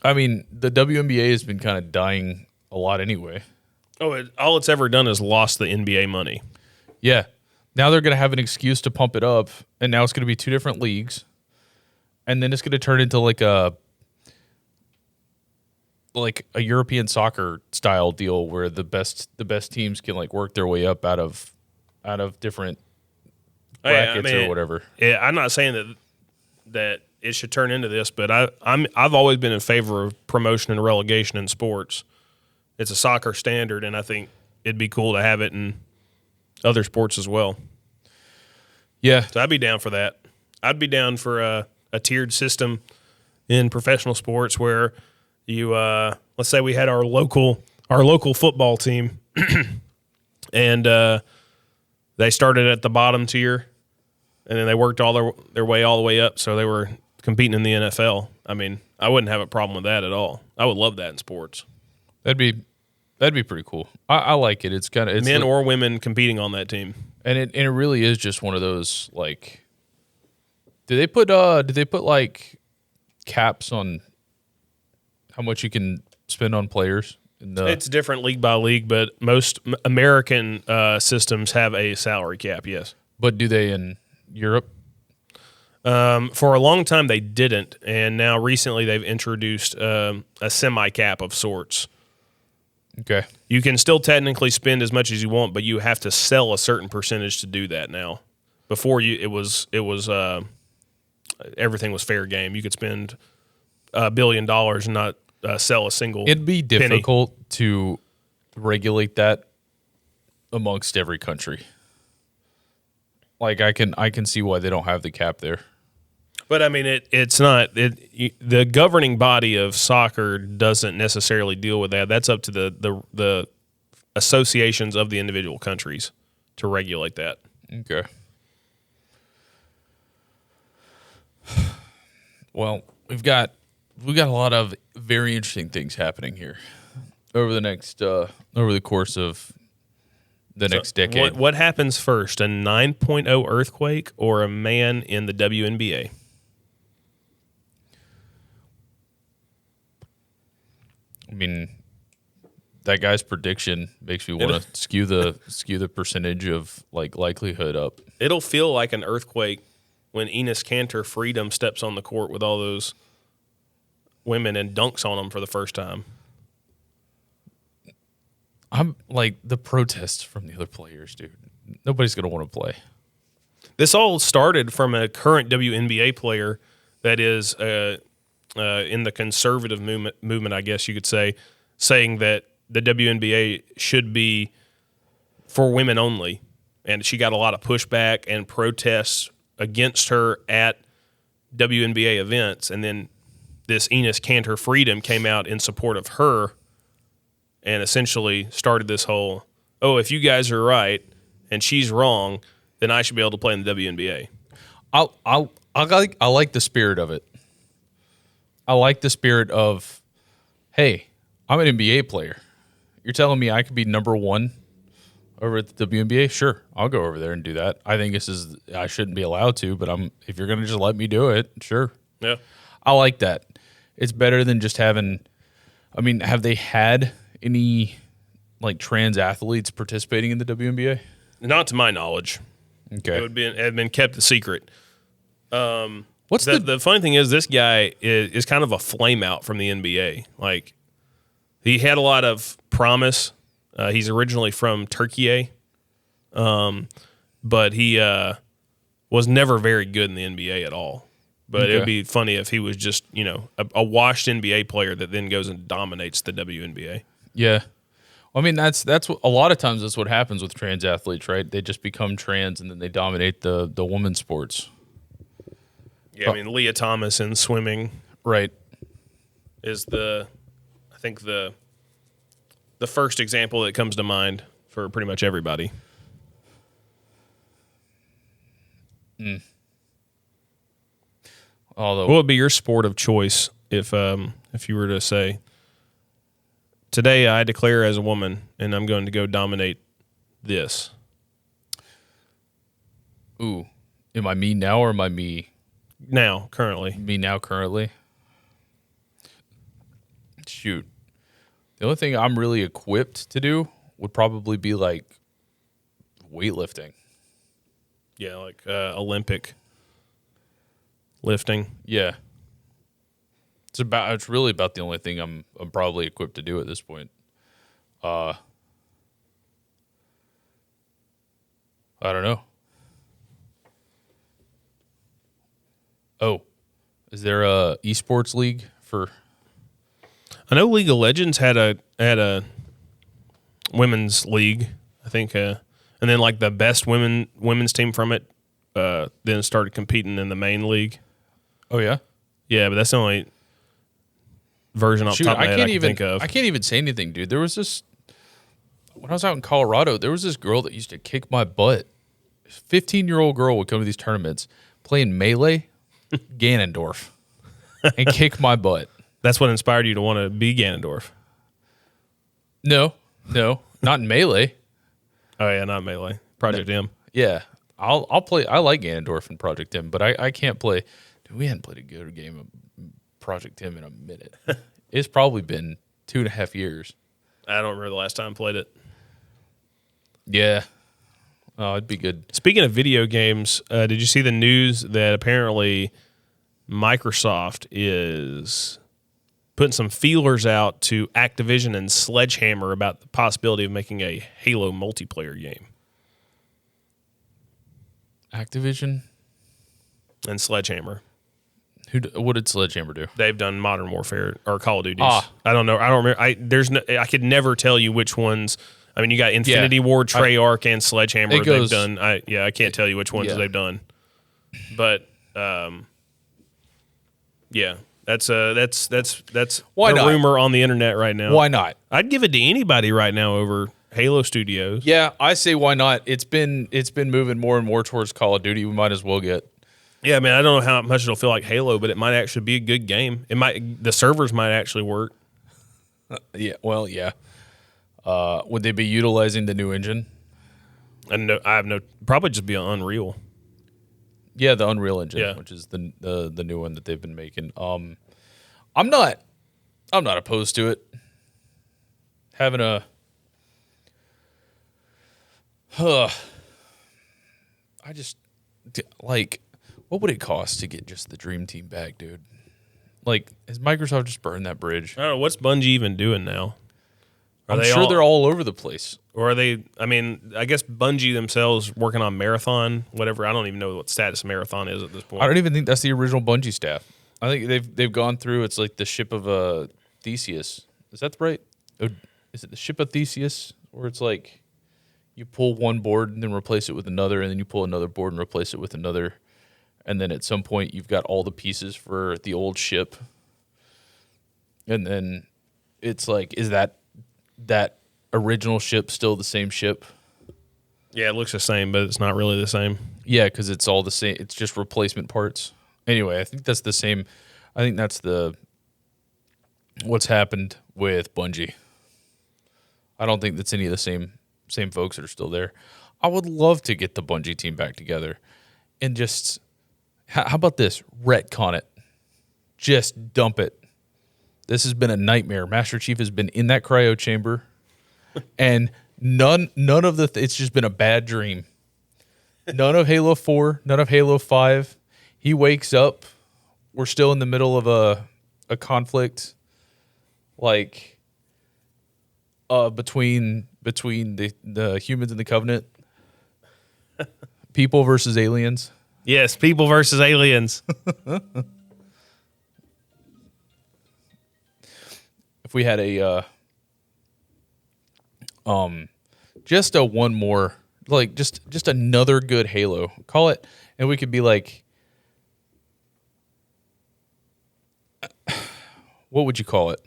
I mean, the WNBA has been kind of dying a lot anyway. Oh, all it's ever done is lost the NBA money. Yeah. Now they're going to have an excuse to pump it up, and now it's going to be two different leagues, and then it's going to turn into like a European soccer style deal where the best teams can like work their way up out of different brackets or whatever. Yeah, I'm not saying that it should turn into this, but I've always been in favor of promotion and relegation in sports. It's a soccer standard, and I think it'd be cool to have it in other sports as well. Yeah. So I'd be down for that. I'd be down for a tiered system in professional sports where you let's say we had our local football team and they started at the bottom tier and then they worked all their way all the way up, so they were competing in the NFL. I mean, I wouldn't have a problem with that at all. I would love that in sports. That'd be pretty cool. I like it. It's men or women competing on that team, and it really is just one of those like. Did they put like caps on how much you can spend on players? It's different league by league, but most American systems have a salary cap. Yes, but do they in Europe? For a long time they didn't, and now recently they've introduced a semi-cap of sorts. Okay. You can still technically spend as much as you want, but you have to sell a certain percentage to do that now. Before it was everything was fair game. You could spend $1 billion and not sell a single It'd be penny. difficult to regulate that amongst every country. Like I can see why they don't have the cap there. But I mean, it's not the governing body of soccer doesn't necessarily deal with that. That's up to the associations of the individual countries to regulate that. Okay. Well, we've got a lot of very interesting things happening here over the course of the next decade. What happens first, a 9.0 earthquake or a man in the WNBA? I mean, that guy's prediction makes me want to skew the percentage of like likelihood up. It'll feel like an earthquake when Enes Kanter Freedom steps on the court with all those women and dunks on them for the first time. I'm like the protests from the other players, dude. Nobody's going to want to play. This all started from a current WNBA player that is in the conservative movement, I guess you could say, saying that the WNBA should be for women only. And she got a lot of pushback and protests against her at WNBA events. And then this Enes Kanter Freedom came out in support of her and essentially started this whole, if you guys are right and she's wrong, then I should be able to play in the WNBA. I like the spirit of it. I like the spirit of, hey, I'm an NBA player. You're telling me I could be number one over at the WNBA? Sure, I'll go over there and do that. I think I shouldn't be allowed to, but if you're going to just let me do it, sure. Yeah. I like that. It's better than just having, have they had any like trans athletes participating in the WNBA? Not to my knowledge. Okay. It had been kept a secret. What's the funny thing is this guy is kind of a flame out from the NBA. Like, he had a lot of promise. He's originally from Turkey, but he was never very good in the NBA at all. But Okay. it would be funny if he was just, a washed NBA player that then goes and dominates the WNBA. Yeah. I mean, that's what, a lot of times that's what happens with trans athletes, right? They just become trans and then they dominate the women's sports. Yeah, I mean, Leah Thomas in swimming Right. is I think the first example that comes to mind for pretty much everybody. Although, What would be your sport of choice if you were to say, today I declare as a woman and I'm going to go dominate this? ooh, am I me now or am I me Currently. now currently? Shoot. The only thing I'm really equipped to do would probably be like weightlifting. Yeah, like Olympic lifting. Yeah. It's really about the only thing I'm probably equipped to do at this point. I don't know. Oh, is there a esports league for? I know League of Legends had a women's league, I think, and then like the best women's team from it then started competing in the main league. Oh yeah. Yeah, but that's the only version off the top of my head I can think of. I can't even say anything, dude. There was this when I was out in Colorado. There was this girl that used to kick my butt. 15-year-old girl would come to these tournaments playing Melee, Ganondorf, and kick my butt. That's what inspired you to want to be Ganondorf. No, not in Melee. Oh yeah, not Melee. Project M. Yeah, I'll play. I like Ganondorf and Project M, but I can't play. Dude, we hadn't played a good game of Project M in a minute. It's probably been 2.5 years. I don't remember the last time I played it. Yeah. Oh, it'd be good. Speaking of video games, did you see the news that apparently Microsoft is putting some feelers out to Activision and Sledgehammer about the possibility of making a Halo multiplayer game? Activision And Sledgehammer. What did Sledgehammer do? They've done Modern Warfare or Call of Duty. Ah. I don't know. I don't remember. I could never tell you which ones. I mean, you got Infinity Ward, Treyarch, and Sledgehammer. It goes- they've done. I can't tell you which ones Yeah. they've done. But yeah, that's Why a not? rumor on the internet right now. Why not? I'd give it to anybody right now over Halo Studios. Yeah, I say why not. It's been moving more and more towards Call of Duty. We might as well get. Yeah, I mean, I don't know how much it'll feel like Halo, but it might actually be a good game. The servers might actually work. Yeah. Well, yeah. Would they be utilizing the new engine? And I have no probably just be on Unreal. Yeah, the Unreal Engine, Yeah. which is the new one that they've been making. I'm not opposed to it. Having a I just like, what would it cost to get just the Dream Team back, dude? Like, has Microsoft just burned that bridge? I don't know, what's Bungie even doing now? I'm sure they're all over the place. Or are they, I mean, I guess Bungie themselves working on Marathon, whatever. I don't even know what status Marathon is at this point. I don't even think that's the original Bungie staff. I think they've gone through. It's like the ship of Theseus. Is that right? Is it the ship of Theseus, where it's like you pull one board and then replace it with another, and then you pull another board and replace it with another, and then at some point you've got all the pieces for the old ship, and then it's like, is that original ship still the same ship? Yeah, it looks the same, but it's not really the same. Yeah, because it's all the same. It's just replacement parts. Anyway, I think that's the same. I think that's what's happened with Bungie. I don't think that's any of the same folks that are still there. I would love to get the Bungie team back together and just, how about this? Retcon it. Just dump it. This has been a nightmare. Master Chief has been in that cryo chamber, and none of it's just been a bad dream. None of Halo 4, none of Halo 5. He wakes up we're still in the middle of a conflict, like between the humans and the Covenant, people versus aliens. Yes, people versus aliens. If we had just a one more, like just another good Halo, call it, and we could be like, what would you call it?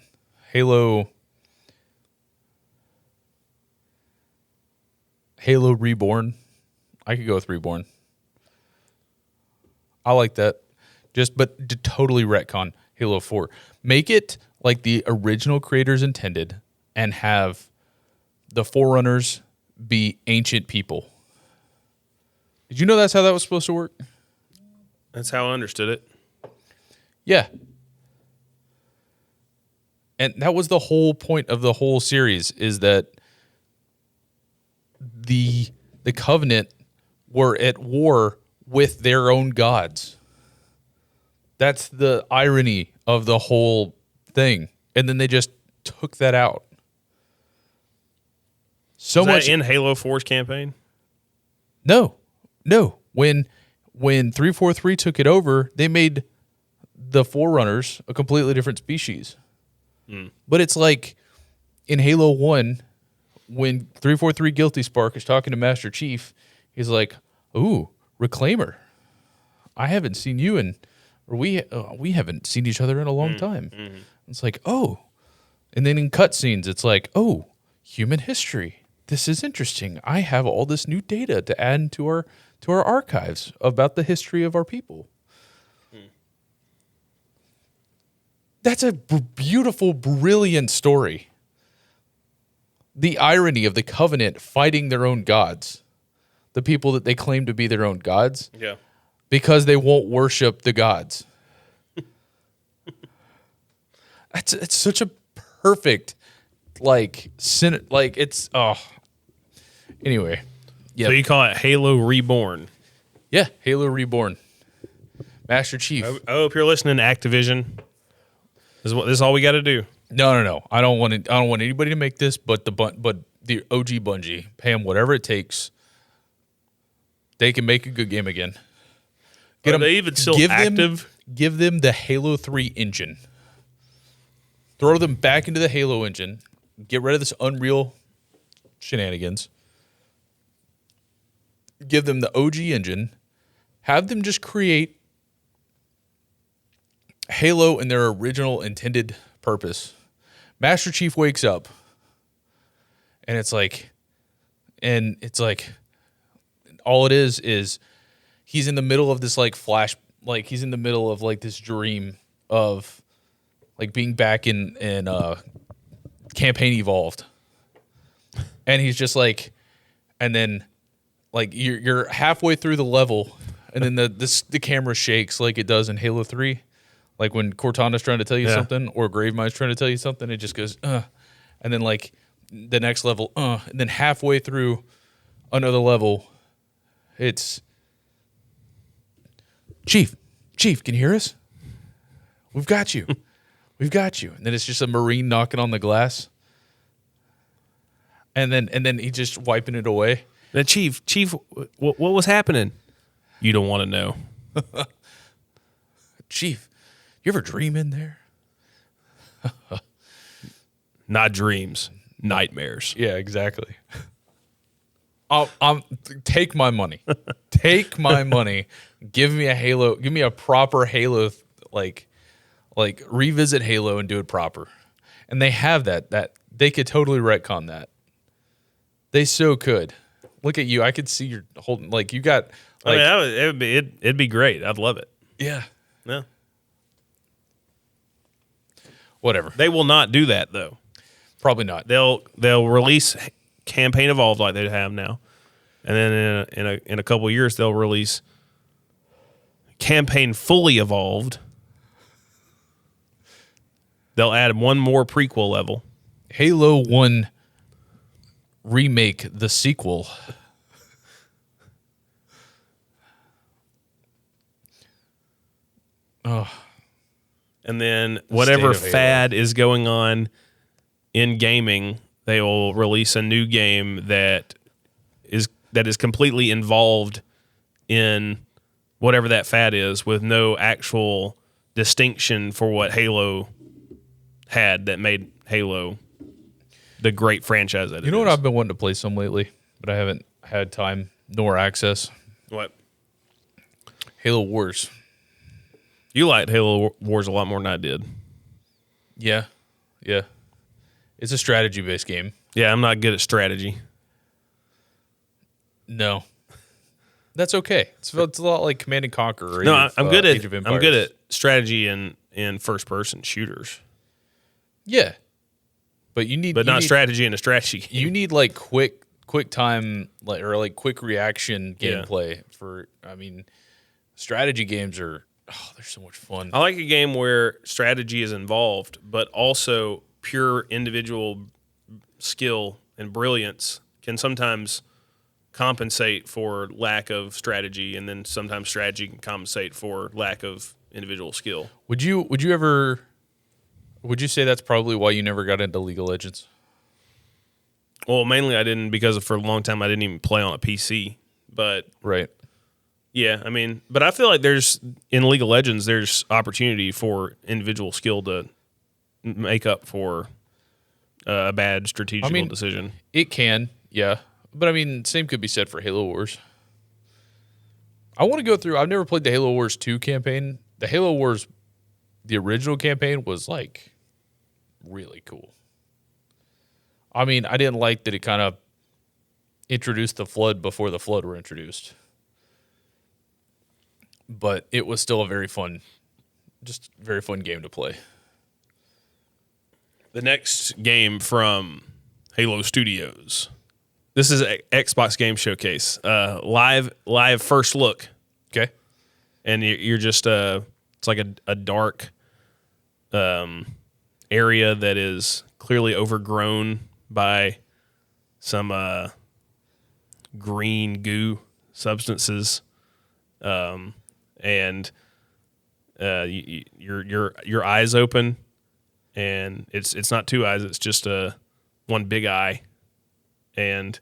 Halo Reborn. I could go with Reborn. I like that. But to totally retcon Halo 4. Make it like the original creators intended and have the Forerunners be ancient people. Did you know that's how that was supposed to work? That's how I understood it. Yeah. And that was the whole point of the whole series, is that the Covenant were at war with their own gods. That's the irony of the whole thing. And then they just took that out. So much in Halo 4's campaign? No. When 343 took it over, they made the Forerunners a completely different species. But it's like in Halo 1, when 343 Guilty Spark is talking to Master Chief, he's like, "Ooh, Reclaimer. I haven't seen you or we haven't seen each other in a long time." Mm-hmm. It's like, "Oh." And then in cutscenes, it's like, "Oh, human history. This is interesting. I have all this new data to add to our archives about the history of our people." That's a beautiful, brilliant story. The irony of the Covenant fighting their own gods, the people that they claim to be their own gods, because they won't worship the gods. It's such a perfect, Anyway, yeah. So you call it Halo Reborn? Yeah, Halo Reborn. Master Chief. I hope you're listening, Activision. This is all we got to do. No. I don't want anybody to make this, but the OG Bungie, pay them whatever it takes. They can make a good game again. Are they even still active? Give them the Halo 3 engine. Throw them back into the Halo engine. Get rid of this Unreal shenanigans. Give them the OG engine. Have them just create Halo in their original intended purpose. Master Chief wakes up, and it's like all it is he's in the middle of this he's in the middle of this dream of being back in Campaign Evolved, and he's just and then you're halfway through the level, and then the camera shakes like it does in Halo 3. Like when Cortana's trying to tell you something, or Gravemind's trying to tell you something, it just goes, and then the next level, and then halfway through another level, it's Chief, can you hear us? We've got you. And then it's just a Marine knocking on the glass, and then he just wiping it away. Now, Chief, what was happening? You don't want to know. Chief, you ever dream in there? Not dreams, nightmares. Yeah, exactly. Take my money. Take my money. Give me a Halo. Give me a proper Halo. Revisit Halo and do it proper. And they have that they could totally retcon that. They so could. Look at you. I could see you're holding you got. It'd be great. I'd love it. Yeah. Yeah. Whatever. They will not do that though. Probably not. They'll release Campaign Evolved like they have now, and then in a couple of years they'll release Campaign Fully Evolved. They'll add one more prequel level. Halo 1 remake, the sequel. Oh, and then whatever State of fad is going on in gaming, they will release a new game that is completely involved in whatever that fad is, with no actual distinction for what Halo had that made Halo the great franchise that it is. You know what I've been wanting to play some lately, but I haven't had time nor access? What? Halo Wars. You liked Halo Wars a lot more than I did. Yeah. It's a strategy-based game. Yeah, I'm not good at strategy. No. That's okay. It's a lot like Command and Conquer. Or No, I'm good Age at of I'm good Empires. at strategy in first person shooters, Yeah. But you need but not strategy in a strategy game. You need like quick time or quick reaction Yeah. gameplay for. I mean, strategy games are they're so much fun. I like a game where strategy is involved, but also pure individual skill and brilliance can sometimes compensate for lack of strategy, and then sometimes strategy can compensate for lack of individual skill. Would you say that's probably why you never got into League of Legends? Well, mainly I didn't, because for a long time I didn't even play on a PC. But Right. yeah, I mean, but I feel like in League of Legends there's opportunity for individual skill to make up for a bad strategical decision. It can, yeah. But I mean, same could be said for Halo Wars. I want to go through. I've never played the Halo Wars 2 campaign. The Halo Wars, the original campaign, was like really cool. I mean, I didn't like that it kind of introduced the Flood before the Flood were introduced. But it was still a very fun game to play. The next game from Halo Studios. This is a Xbox Game Showcase. Live first look. Okay. And you're just it's like a dark area that is clearly overgrown by some green goo substances, and your eyes open, and it's not two eyes, it's just one big eye, and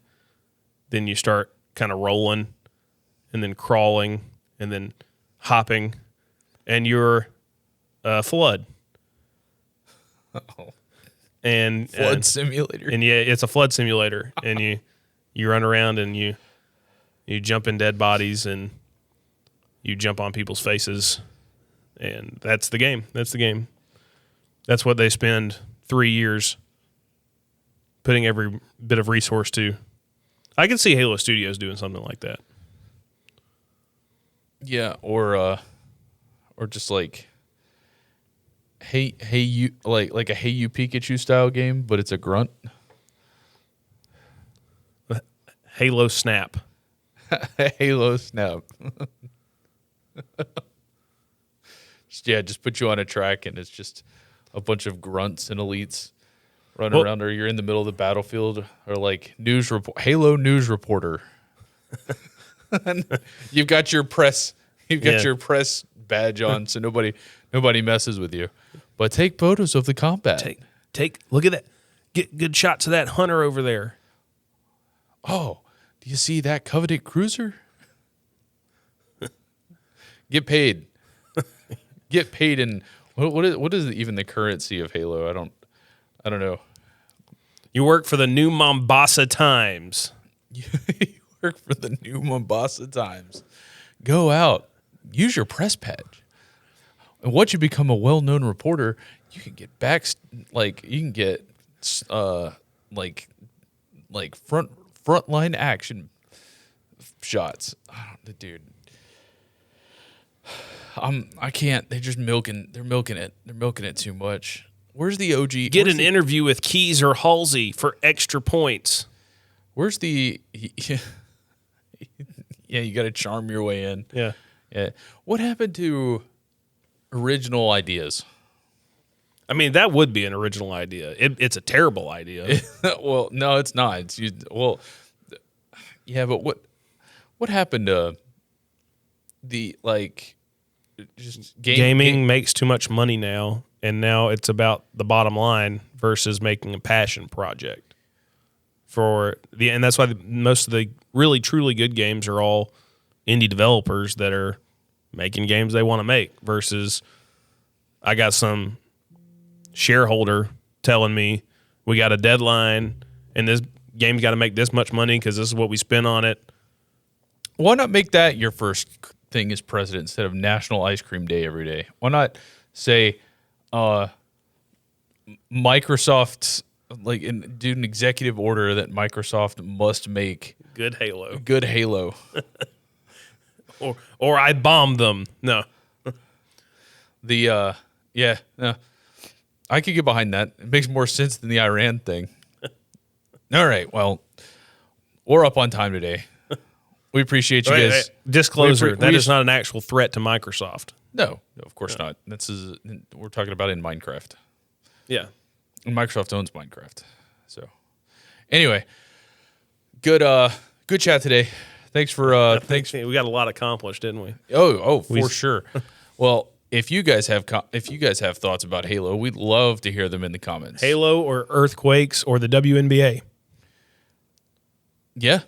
then you start kind of rolling, and then crawling, and then hopping, and you're Flood. Oh. And Flood simulator. And yeah, it's a flood simulator, and you run around and you jump in dead bodies and you jump on people's faces, and that's the game. That's what they spend 3 years putting every bit of resource to. I can see Halo Studios doing something like that. Yeah, or just like hey you like a Hey You Pikachu style game, but it's a grunt. Halo Snap. Halo Snap. Just put you on a track and it's just a bunch of grunts and elites running around, or you're in the middle of the battlefield, or like Halo news reporter. You've got your press badge on, so nobody messes with you. But take photos of the combat. Look at that. Get good shots of that hunter over there. Oh, do you see that coveted cruiser? Get paid. Get paid in what is even the currency of Halo? I don't know. You work for the New Mombasa Times. You work for the New Mombasa Times. Go out. Use your press badge. And once you become a well-known reporter, you can get frontline action shots. Dude, I can't. They're milking it. They're milking it too much. Where's the OG? Get an interview with Keys or Halsey for extra points. Where's the? Yeah, you got to charm your way in. Yeah. What happened to original ideas? I mean, that would be an original idea. It's a terrible idea. Well, no, it's not. Yeah, but what happened to the just gaming makes too much money now, and now it's about the bottom line versus making a passion project. And that's why most of the really truly good games are all indie developers that are making games they want to make. Versus, I got some shareholder telling me we got a deadline and this game's got to make this much money because this is what we spent on it. Why not make that your first thing as president instead of National Ice Cream Day every day? Why not say Microsoft's do an executive order that Microsoft must make Good Halo. or I bombed them. No. No. I could get behind that. It makes more sense than the Iran thing. All right, well, we're up on time today. We appreciate you guys. Disclosure, that is not an actual threat to Microsoft. No, of course not. We're talking about in Minecraft. Yeah. And Microsoft owns Minecraft. So anyway, good chat today. Thanks for We got a lot accomplished, didn't we? Oh, for sure. Well, if you guys have thoughts about Halo, we'd love to hear them in the comments. Halo or Earthquakes or the WNBA. Yeah,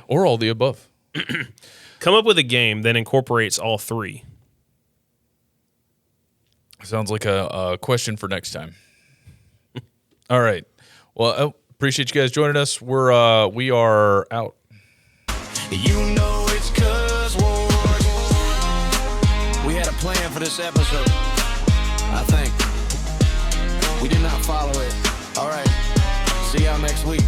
or all the above. Come up with a game that incorporates all three. Sounds like a question for next time. All right. Well, appreciate you guys joining us. We are out. You know it's CuzWords. We had a plan for this episode, I think. We did not follow it. All right. See y'all next week.